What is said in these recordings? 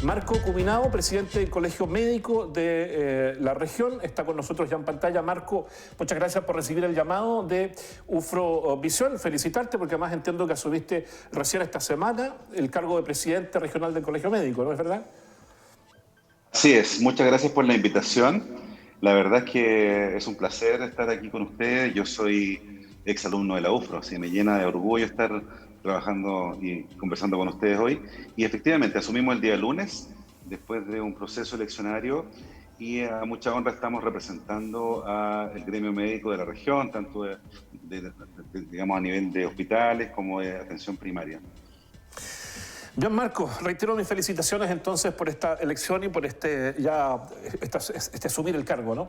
Marco Cuminao, presidente del Colegio Médico de la región, está con nosotros ya en pantalla. Marco, muchas gracias por recibir el llamado de Ufrovisión. Felicitarte porque además entiendo que asumiste recién esta semana el cargo de presidente regional del Colegio Médico, ¿no es verdad? Así es, muchas gracias por la invitación. La verdad es que es un placer estar aquí con ustedes. Yo soy exalumno de la UFRO, así me llena de orgullo estar trabajando y conversando con ustedes hoy. Y efectivamente, asumimos el día lunes, después de un proceso eleccionario, y a mucha honra estamos representando al gremio médico de la región, tanto digamos, a nivel de hospitales como de atención primaria. Bien, Marco, reitero mis felicitaciones entonces por esta elección y por este asumir el cargo, ¿no?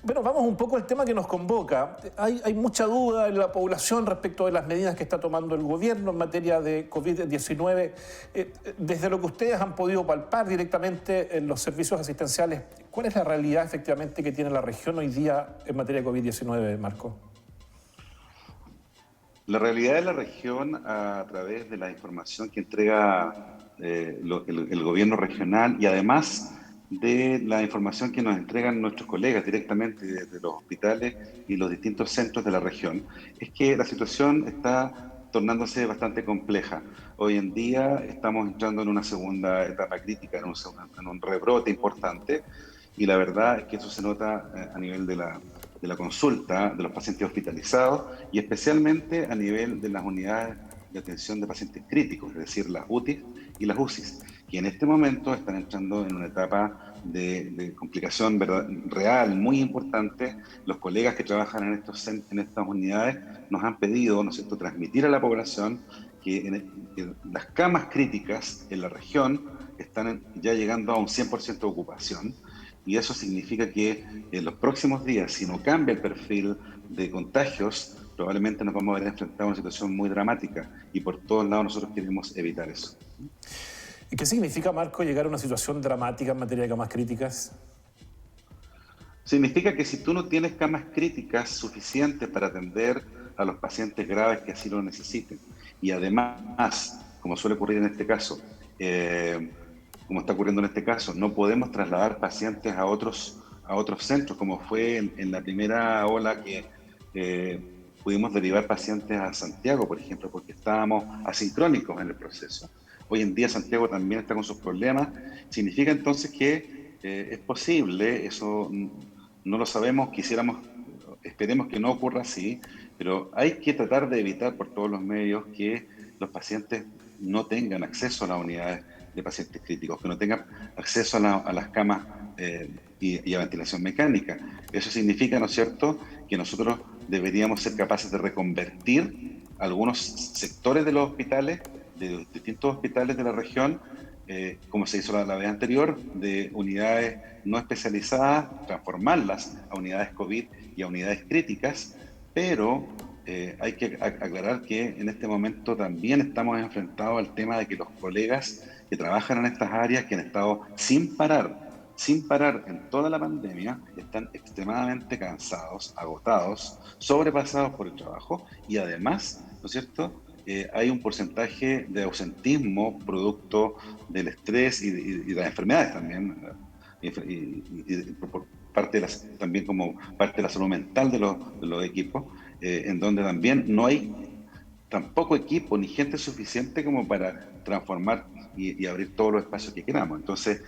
Bueno, vamos un poco al tema que nos convoca. Hay mucha duda en la población respecto de las medidas que está tomando el gobierno en materia de COVID-19. Desde lo que ustedes han podido palpar directamente en los servicios asistenciales, ¿cuál es la realidad efectivamente que tiene la región hoy día en materia de COVID-19, Marco? La realidad de la región, a través de la información que entrega el gobierno regional y además de la información que nos entregan nuestros colegas directamente desde los hospitales y los distintos centros de la región, es que la situación está tornándose bastante compleja. Hoy en día estamos entrando en una segunda etapa crítica, en un rebrote importante, y la verdad es que eso se nota a nivel de la consulta de los pacientes hospitalizados y especialmente a nivel de las unidades de atención de pacientes críticos, es decir, las UTIs y las UCIs, que en este momento están entrando en una etapa de complicación real, muy importante. Los colegas que trabajan en estas unidades nos han pedido, ¿no es cierto?, transmitir a la población que las camas críticas en la región están ya llegando a un 100% de ocupación, y eso significa que en los próximos días, si no cambia el perfil de contagios, probablemente nos vamos a ver enfrentados a una situación muy dramática, y por todos lados nosotros queremos evitar eso. ¿Y qué significa, Marco, llegar a una situación dramática en materia de camas críticas? Significa que si tú no tienes camas críticas suficientes para atender a los pacientes graves que así lo necesiten, y además, como suele ocurrir en este caso, como está ocurriendo en este caso, no podemos trasladar pacientes a otros centros, como fue en la primera ola que pudimos derivar pacientes a Santiago, por ejemplo, porque estábamos asincrónicos en el proceso. Hoy en día Santiago también está con sus problemas. Significa entonces que es posible, eso no lo sabemos, esperemos que no ocurra así, pero hay que tratar de evitar por todos los medios que los pacientes no tengan acceso a las unidades de pacientes críticos, que no tengan acceso a las camas y a ventilación mecánica. Eso significa, ¿no es cierto?, que nosotros deberíamos ser capaces de reconvertir algunos sectores de los hospitales, de los distintos hospitales de la región, como se hizo la vez anterior, de unidades no especializadas, transformarlas a unidades COVID y a unidades críticas, pero hay que aclarar que en este momento también estamos enfrentados al tema de que los colegas que trabajan en estas áreas, que han estado sin parar en toda la pandemia, están extremadamente cansados, agotados, sobrepasados por el trabajo, y además, ¿no es cierto?, hay un porcentaje de ausentismo producto del estrés y de las enfermedades también, por parte también como parte de la salud mental de los equipos, en donde también no hay tampoco equipo ni gente suficiente como para transformar y abrir todos los espacios que queramos. Entonces,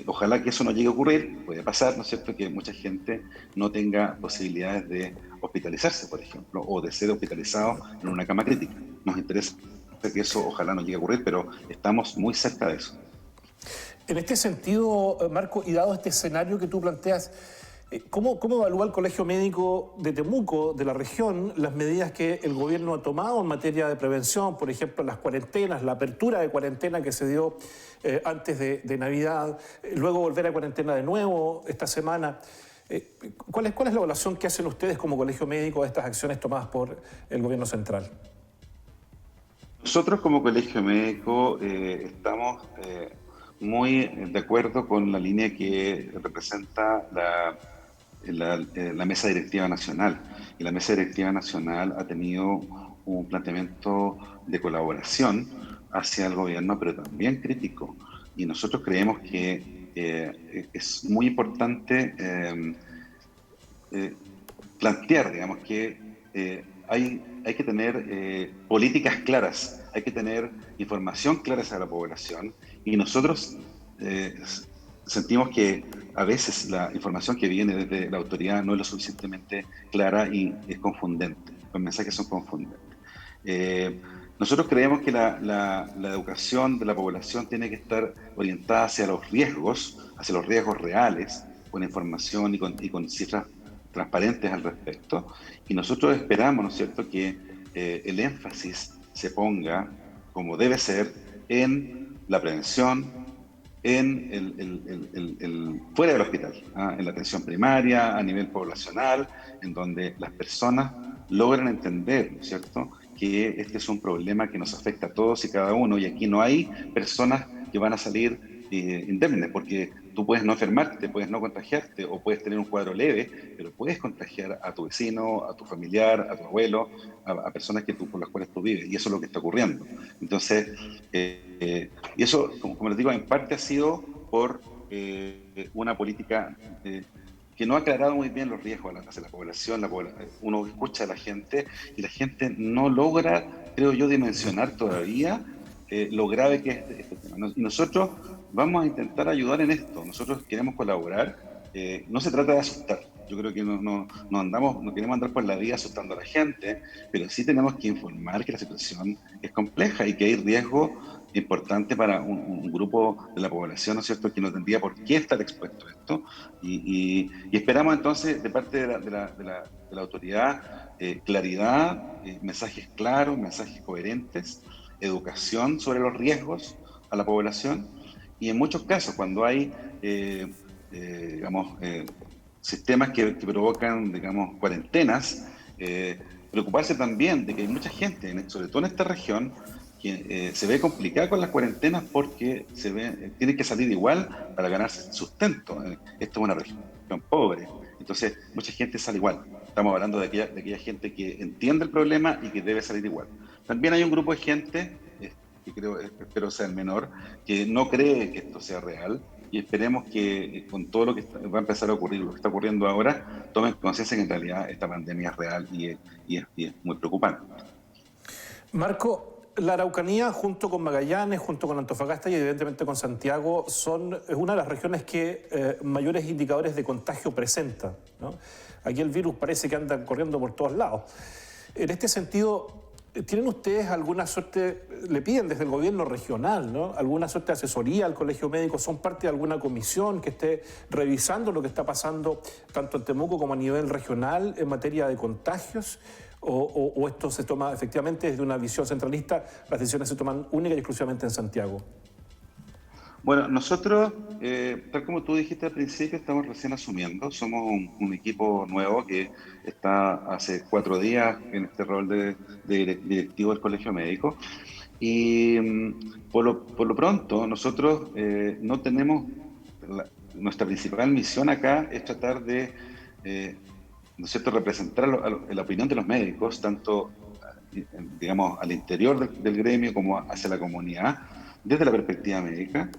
ojalá que eso no llegue a ocurrir. Puede pasar, ¿no es cierto?, que mucha gente no tenga posibilidades de hospitalizarse, por ejemplo, o de ser hospitalizado en una cama crítica. Nos interesa que eso ojalá no llegue a ocurrir, pero estamos muy cerca de eso. En este sentido, Marco, y dado este escenario que tú planteas, ¿cómo evalúa el Colegio Médico de Temuco, de la región, las medidas que el gobierno ha tomado en materia de prevención? Por ejemplo, las cuarentenas, la apertura de cuarentena que se dio antes de Navidad, luego volver a cuarentena de nuevo esta semana. ¿Cuál es la evaluación que hacen ustedes como Colegio Médico de estas acciones tomadas por el gobierno central? Nosotros como Colegio Médico estamos muy de acuerdo con la línea que representa la Mesa Directiva Nacional. Y la Mesa Directiva Nacional ha tenido un planteamiento de colaboración hacia el gobierno, pero también crítico. Y nosotros creemos que es muy importante plantear, digamos, que hay que tener políticas claras, hay que tener información clara hacia la población, y nosotros eh, sentimos que a veces la información que viene desde la autoridad no es lo suficientemente clara y es confundente, los mensajes son confundentes. Eh, Nosotros creemos que la educación de la población tiene que estar orientada hacia los riesgos reales, con información y con cifras transparentes al respecto. Y nosotros esperamos, ¿no es cierto?, que el énfasis se ponga, como debe ser, en la prevención, en fuera del hospital, ¿ah? En la atención primaria, a nivel poblacional, en donde las personas logran entender, ¿no es cierto?, que este es un problema que nos afecta a todos y cada uno, y aquí no hay personas que van a salir indemnes, porque tú puedes no enfermarte, puedes no contagiarte, o puedes tener un cuadro leve, pero puedes contagiar a tu vecino, a tu familiar, a tu abuelo, a personas con las cuales tú vives, y eso es lo que está ocurriendo. Entonces, y eso, como les digo, en parte ha sido por una política que no ha aclarado muy bien los riesgos hacia la población. Uno escucha a la gente y la gente no logra, creo yo, dimensionar todavía lo grave que es este tema, ¿no? Y nosotros vamos a intentar ayudar en esto. Nosotros queremos colaborar. No se trata de asustar. Yo creo que no queremos andar por la vida asustando a la gente, pero sí tenemos que informar que la situación es compleja y que hay riesgo importante para un grupo de la población, ¿no es cierto?, que no tendría por qué estar expuesto a esto. Y esperamos entonces de parte de la autoridad claridad, mensajes claros, mensajes coherentes, educación sobre los riesgos a la población, y en muchos casos cuando hay digamos, sistemas que provocan, digamos, cuarentenas, preocuparse también de que hay mucha gente, sobre todo en esta región, que se ve complicada con las cuarentenas porque tiene que salir igual para ganarse sustento. Esto es una región pobre, entonces mucha gente sale igual. Estamos hablando de aquella gente que entiende el problema y que debe salir igual. También hay un grupo de gente, que espero sea el menor, que no cree que esto sea real, y esperemos que con todo lo que va a empezar a ocurrir, lo que está ocurriendo ahora, tomen conciencia que en realidad esta pandemia es real y es muy preocupante. Marco, la Araucanía, junto con Magallanes, junto con Antofagasta y evidentemente con Santiago, es una de las regiones que mayores indicadores de contagio presenta, ¿no? Aquí el virus parece que anda corriendo por todos lados. En este sentido, ¿tienen ustedes alguna suerte, le piden desde el gobierno regional, ¿no?, alguna suerte de asesoría al Colegio Médico? ¿Son parte de alguna comisión que esté revisando lo que está pasando tanto en Temuco como a nivel regional en materia de contagios? ¿O esto se toma efectivamente desde una visión centralista, las decisiones se toman única y exclusivamente en Santiago? Bueno, nosotros, tal como tú dijiste al principio, estamos recién asumiendo. Somos un equipo nuevo que está hace 4 días en este rol de directivo del Colegio Médico. Y por lo pronto, nosotros no tenemos, nuestra principal misión acá es tratar de, ¿no es cierto?, representar la opinión de los médicos, tanto, digamos, al interior del gremio como hacia la comunidad, desde la perspectiva médica.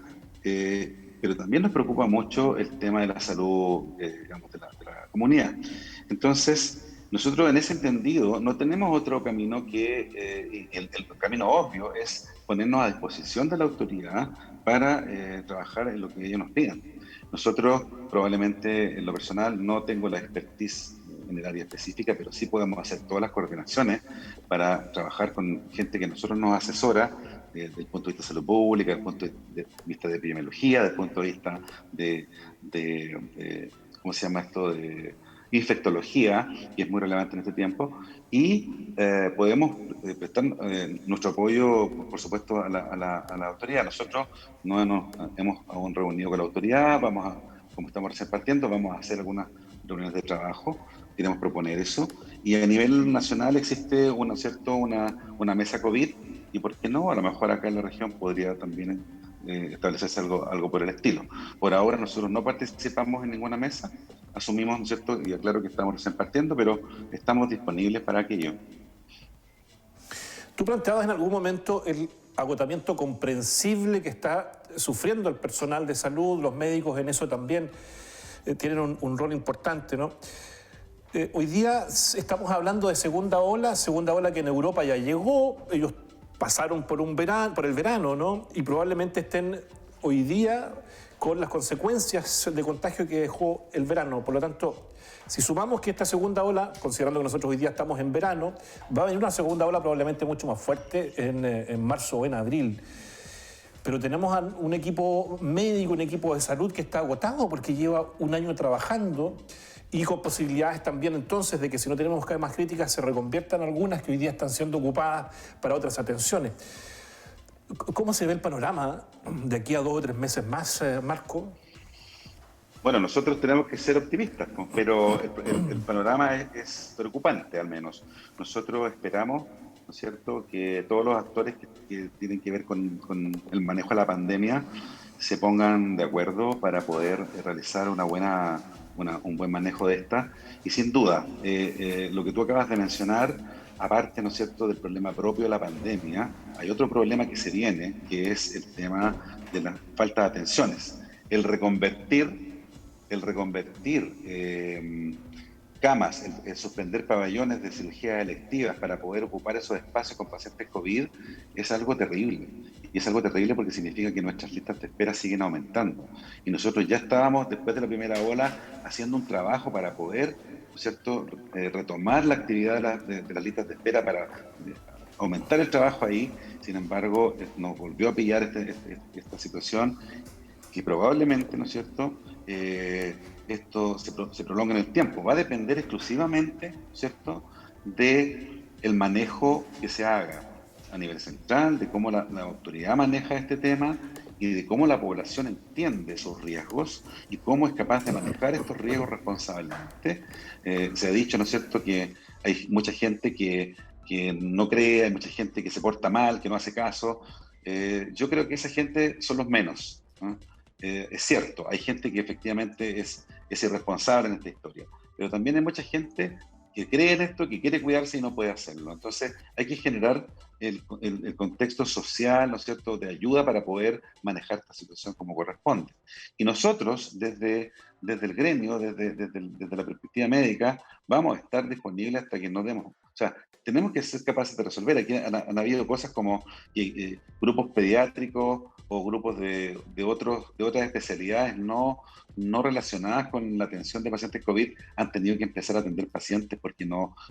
Pero también nos preocupa mucho el tema de la salud, digamos, de la comunidad. Entonces, nosotros en ese entendido no tenemos otro camino que el camino obvio es ponernos a disposición de la autoridad para trabajar en lo que ellos nos pidan. Nosotros probablemente en lo personal no tengo la expertise en el área específica, pero sí podemos hacer todas las coordinaciones para trabajar con gente que nosotros nos asesora desde el punto de vista de salud pública, desde el punto de vista de epidemiología, desde el punto de vista ¿cómo se llama esto?, de infectología, que es muy relevante en este tiempo, y podemos prestar nuestro apoyo, por supuesto, a la autoridad. Nosotros no nos hemos aún reunido con la autoridad, como estamos recién partiendo, vamos a hacer algunas reuniones de trabajo, queremos proponer eso, y a nivel nacional existe una mesa COVID, y por qué no, a lo mejor acá en la región podría también establecerse algo por el estilo. Por ahora nosotros no participamos en ninguna mesa, asumimos, ¿no es cierto?, y aclaro que estamos recién partiendo, pero estamos disponibles para aquello. Tú planteabas en algún momento el agotamiento comprensible que está sufriendo el personal de salud, los médicos en eso también tienen un rol importante, ¿no? Hoy día estamos hablando de segunda ola que en Europa ya llegó, ellos pasaron por el verano, ¿no? Y probablemente estén hoy día con las consecuencias de contagio que dejó el verano. Por lo tanto, si sumamos que esta segunda ola, considerando que nosotros hoy día estamos en verano, va a venir una segunda ola probablemente mucho más fuerte en marzo o en abril. Pero tenemos un equipo médico, un equipo de salud que está agotado porque lleva un año trabajando y con posibilidades también entonces de que si no tenemos camas críticas se reconviertan algunas que hoy día están siendo ocupadas para otras atenciones. ¿Cómo se ve el panorama de aquí a 2 o 3 meses más, Marco? Bueno, nosotros tenemos que ser optimistas, ¿no? Pero el panorama es preocupante, al menos. Nosotros esperamos, ¿no es cierto?, que todos los actores que tienen que ver con el manejo de la pandemia se pongan de acuerdo para poder realizar un buen manejo de esta. Y sin duda, lo que tú acabas de mencionar, aparte, ¿no es cierto?, del problema propio de la pandemia, hay otro problema que se viene, que es el tema de la falta de atenciones. El reconvertir camas, el suspender pabellones de cirugías electivas para poder ocupar esos espacios con pacientes COVID es algo terrible. Y es algo terrible porque significa que nuestras listas de espera siguen aumentando. Y nosotros ya estábamos, después de la primera ola, haciendo un trabajo para poder, ¿no es cierto?, retomar la actividad de las listas de espera para aumentar el trabajo ahí. Sin embargo, nos volvió a pillar esta situación que probablemente, ¿no es cierto?, esto se prolonga en el tiempo. Va a depender exclusivamente, ¿cierto?, de el manejo que se haga a nivel central, de cómo la autoridad maneja este tema y de cómo la población entiende esos riesgos y cómo es capaz de manejar estos riesgos responsablemente. Se ha dicho, ¿no es cierto?, que hay mucha gente que no cree, hay mucha gente que se porta mal, que no hace caso. Yo creo que esa gente son los menos, ¿no? Es cierto, hay gente que efectivamente es irresponsable en esta historia, pero también hay mucha gente que cree en esto, que quiere cuidarse y no puede hacerlo. Entonces hay que generar el contexto social, ¿no es cierto?, de ayuda para poder manejar esta situación como corresponde. Y nosotros, desde el gremio, desde la perspectiva médica, vamos a estar disponibles hasta que nos demos. O sea, tenemos que ser capaces de resolver. Aquí han habido cosas como grupos pediátricos o grupos de otras especialidades no relacionadas con la atención de pacientes COVID han tenido que empezar a atender pacientes porque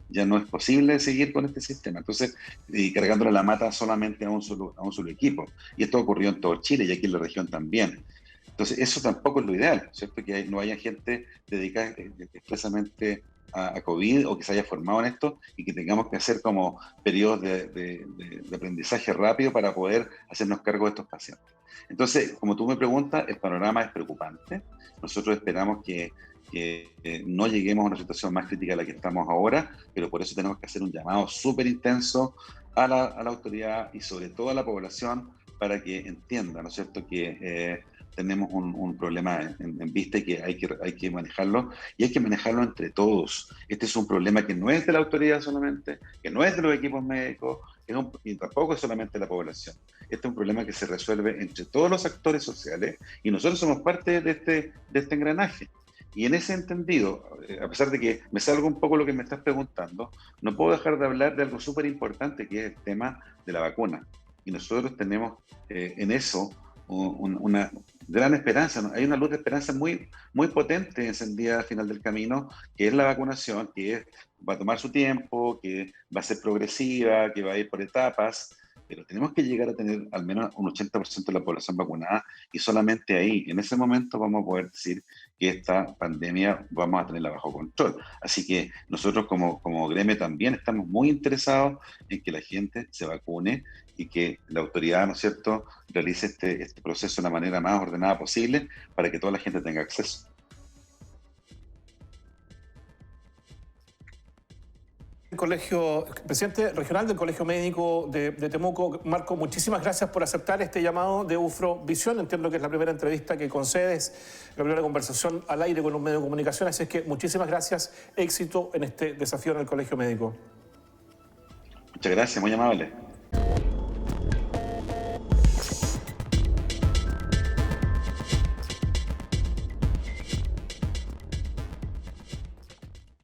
ya no es posible seguir con este sistema. Entonces, y cargándole la mata solamente a un solo equipo. Y esto ocurrió en todo Chile y aquí en la región también. Entonces, eso tampoco es lo ideal, ¿cierto? Que no haya gente dedicada expresamente a COVID o que se haya formado en esto y que tengamos que hacer como periodos de aprendizaje rápido para poder hacernos cargo de estos pacientes. Entonces, como tú me preguntas, el panorama es preocupante. Nosotros esperamos que no lleguemos a una situación más crítica a la que estamos ahora, pero por eso tenemos que hacer un llamado súper intenso a la autoridad y sobre todo a la población para que entienda, ¿no es cierto?, que tenemos un problema en vista y que hay que manejarlo, y hay que manejarlo entre todos. Este es un problema que no es de la autoridad solamente, que no es de los equipos médicos, y tampoco es solamente de la población. Este es un problema que se resuelve entre todos los actores sociales y nosotros somos parte de este engranaje. Y en ese entendido, a pesar de que me salga un poco lo que me estás preguntando, no puedo dejar de hablar de algo súper importante que es el tema de la vacuna. Y nosotros tenemos en eso una gran esperanza, ¿no? Hay una luz de esperanza muy, muy potente encendida al final del camino, que es la vacunación, va a tomar su tiempo, que va a ser progresiva, que va a ir por etapas, pero tenemos que llegar a tener al menos un 80% de la población vacunada y solamente ahí, en ese momento, vamos a poder decir que esta pandemia vamos a tenerla bajo control. Así que nosotros como gremio también estamos muy interesados en que la gente se vacune y que la autoridad, ¿no es cierto?, realice este proceso de la manera más ordenada posible para que toda la gente tenga acceso. Presidente regional del Colegio Médico de Temuco, Marco, muchísimas gracias por aceptar este llamado de UFROvisión. Entiendo que es la primera entrevista que concedes, la primera conversación al aire con un medio de comunicación, así es que muchísimas gracias, éxito en este desafío en el Colegio Médico. Muchas gracias, muy amable.